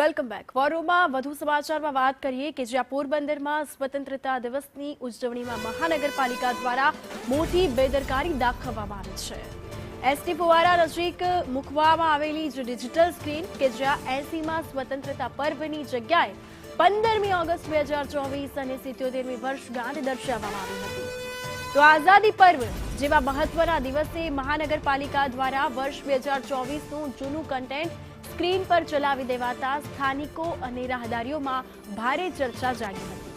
Welcome back. વોરોમાં વધુ સમાચારમાં વાત કરીએ કે જ્યાં પોરબંદરમાં સ્વતંત્રતા દિવસની ઉજવણીમાં મહાનગરપાલિકા દ્વારા મોટી બેદરકારી દાખવવામાં આવી છે. એસટી ફુવારા નજીક મૂકવામાં આવેલી જે ડિજિટલ સ્ક્રીન કે જ્યાં 80માં સ્વતંત્રતા પર્વની જગ્યાએ 15મી ઓગસ્ટ 2024 અને 77મી વર્ષગાંઠ દર્શાવવામાં આવી હતી. તો આઝાદી પર્વ જેવા મહત્વના દિવસે મહાનગરપાલિકા દ્વારા વર્ષ 2024નું જૂનું કન્ટેન્ટ સ્ક્રીન પર ચલાવી દેવાતા સ્થાનિકો અને રાહદારીઓમાં ભારે ચર્ચા જાગી હતી.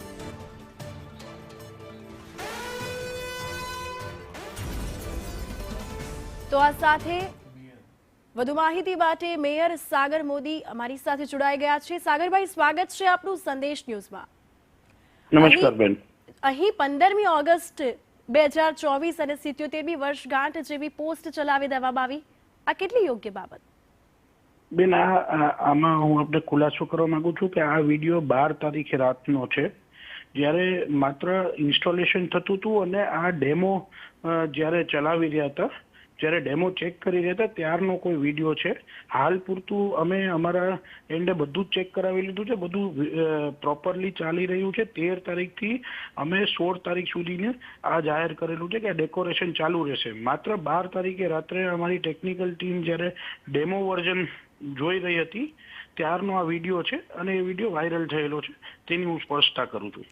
તો આ સાથે વધુ માહિતી માટે મેયર સાગર મોદી અમારી સાથે જોડાઈ ગયા છે. સાગરભાઈ, સ્વાગત છે આપનું સંદેશ ન્યૂઝમાં. નમસ્કાર બેન. અહીં 15મી ઓગસ્ટ 2024 અને 77મી વર્ષગાંઠ જેવી પોસ્ટ ચલાવી દેવામાં આવી, આ કેટલી યોગ્ય બાબત? બેન, આમાં હું આપણે ખુલાસો કરવા માંગુ છું કે આ વિડીયો 12 તારીખે રાતનો છે, જ્યારે માત્ર ઇન્સ્ટોલેશન થતું હતું અને આ ડેમો જ્યારે ચલાવી રહ્યા હતા, જ્યારે ડેમો ચેક કરી રહ્યા હતા ત્યારનો કોઈ વિડીયો છે. હાલ પૂરતું અમે અમારા એન્ડે બધું જ ચેક કરાવી લીધું છે, બધું પ્રોપરલી ચાલી રહ્યું છે. 13 તારીખથી અમે 16 તારીખ સુધીને આ જાહેર કરેલું છે કે ડેકોરેશન ચાલુ રહેશે. માત્ર 12 તારીખે રાત્રે અમારી ટેકનિકલ ટીમ જ્યારે ડેમો વર્ઝન જોઈ રહી હતી ત્યારનો આ વિડીયો છે અને એ વિડીયો વાયરલ થયેલો છે, તેની હું સ્પષ્ટતા કરું છું.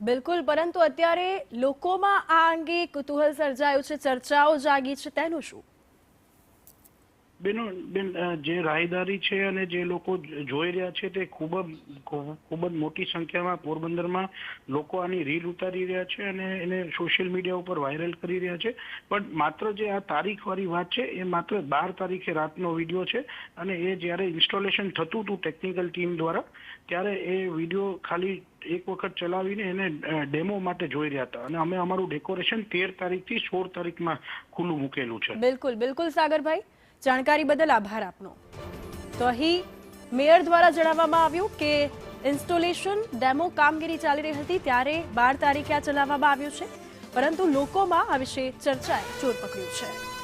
બિલકુલ, પરંતુ અત્યારે લોકોમાં આ અંગે કુતૂહલ સર્જાયું છે, ચર્ચાઓ જાગી છે, તેનું શું? બેન, જે રાહદારી છે અને જે લોકો જોઈ રહ્યા છે તે ખૂબ જ મોટી સંખ્યામાં પોરબંદરમાં લોકો આની રીલ ઉતારી રહ્યા છે અને એને સોશિયલ મીડિયા ઉપર વાયરલ કરી રહ્યા છે. પણ માત્ર જે આ તારીખવાળી વાત છે એ માત્ર 12 તારીખે રાતનો વિડીયો છે અને એ જ્યારે ઇન્સ્ટોલેશન થતું હતું ટેકનિકલ ટીમ દ્વારા, ત્યારે એ વિડીયો ખાલી એક વખત ચલાવીને એને ડેમો માટે જોઈ રહ્યા હતા અને અમે અમારું ડેકોરેશન 13 તારીખથી 16 તારીખમાં ખુલ્લું મૂકેલું છે. બિલકુલ સાગરભાઈ, જાણકારી બદલ આભાર આપનો. તો અહીં મેયર દ્વારા જણાવવામાં આવ્યું કે ઇન્સ્ટોલેશન ડેમો કામગીરી ચાલી રહી હતી ત્યારે 12 તારીખે આ ચલાવવામાં આવ્યું છે, પરંતુ લોકોમાં આ વિશે ચર્ચાએ જોર પકડ્યું છે.